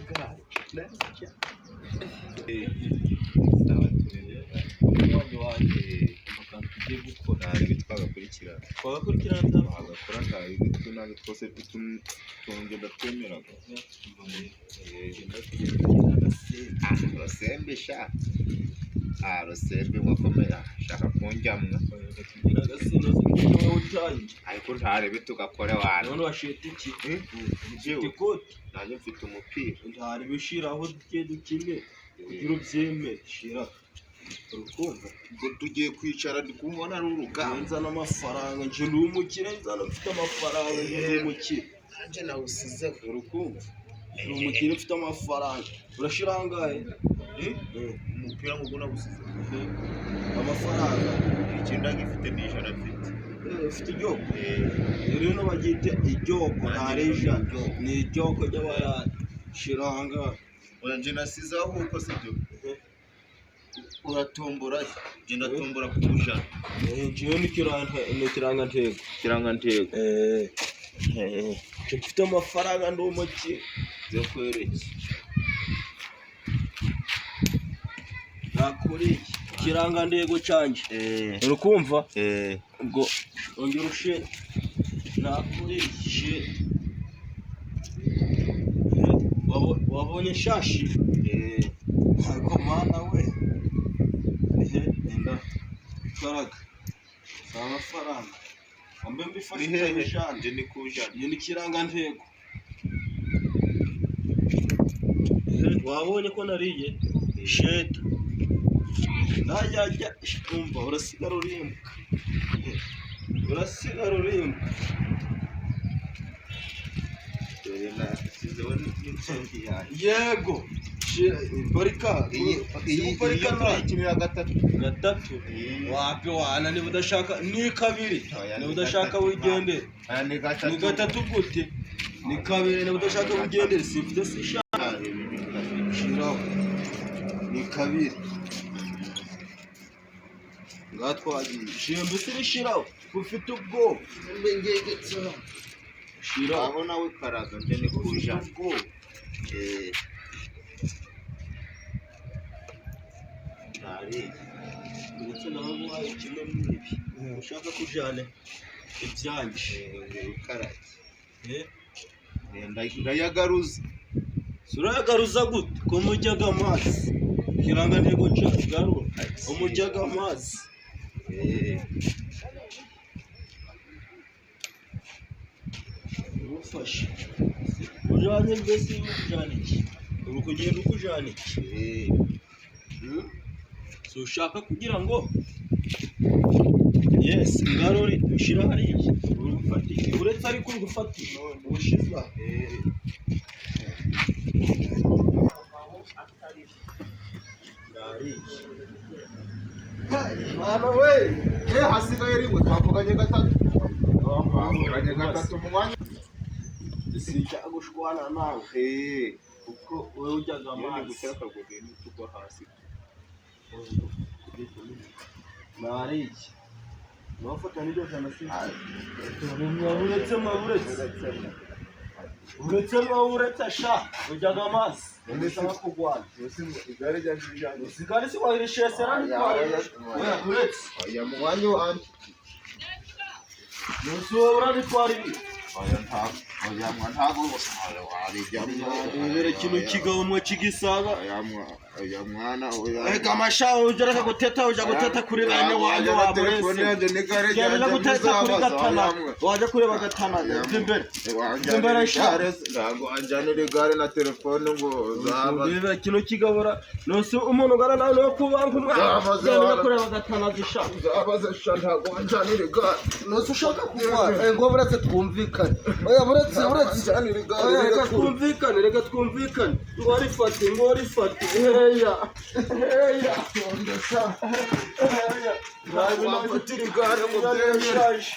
gare neza akantu tugiye gukora ibi twagakurikirana twagakora ngaho ibi tunanga twose tungenda twemeraga Rosembe sha Rosembe mwakomera shaka kunjyamwa ariko ntarebe tugakore wana none washeta iki nanjye mfite umupira ntari bishiraho duke dukine kugira ubyeme shira urukumva ngo tugiye kwicara ndikumubona ari urugamba nzana amafaranga nje ndi umukire nzana mfite amafaranga nje ndi umukire nanje nawusize urukumva ndi umukire mfite amafaranga urashira angahe umupira ngo gusize amafaranga ikinda gifite n'ijana mfite ufite iryoko rero no bagite iryoko ntareja ni iryoko ry'abarara shiranga oya nje nasize aho uko sibyo uratombora nje ndatombora ku bujana nje ni kirangantego mfite amafaranga ndi umukire zo kwereke nakuri kirangantego canje urukumva ubwo ongera ushe nakuri she wabonye shashi ariko mana we enda karaga amafaranga ambe mbifashe nje ni kujana ni kirangantego wabonye ko nariye sheta najya umva urasigara urimbuka yego parika gatatu wapi wana niba udashaka ni kabiri niba udashaka wigendere ni gatatu gute ni kabiri niba udashaka wigendere sifite sishaka shiraho ni kabiri ngatwagiye shimbe sirishiraho ufite ubwoba shira aho nawe karaga nje ni kujana ndetse nawe muhaye kimwe muri ibi ushaka kujana ibyanjye ukarage ndayagaruza surayagaruza gute ko mujyaga amazi kirangantego garura umujyaga amazi ufashe ujanye mbese ujana iki uri kugenda ukujana iki so ushaka kugira ngo yes ngaruri ushira hariya urufatiye uretse ariko urufatiye ubushiza mwana we hasigaye rimwe twavuganye gatatu mu mwanya sinshaka gushwana nawe kuko wowe ujyaga amazi gushaka kugenda tugwa hasi nariki nafata n'iryo jana uretse sha ujyaga amazi ndashaka kugwana igare ryanjye sigari si wahirishe serani uretse oya mu mwanya wanjye nusi wowe uraditwara ibi ntago warijyamo ubere kino kigabo mwe kigisaga oya mwana oya reka amashaho ujya guteta kuri bene wanjye waburese genda guteta kuri gatana wajya kureba gatana imbere share ntago anjanira igare na telefone ngo zaba ubere kino kigabura nose umuntu ugara nawe no kubanga umwana genda kureba gatana zishaka zabaze sha ntago anjanira igare nose ushaka kugwara ngo buretse twumvikane oya buretse anjanira igare reka twumvikane ngo rifate heya ndasha heya ntago nafatira igare mu byeshaje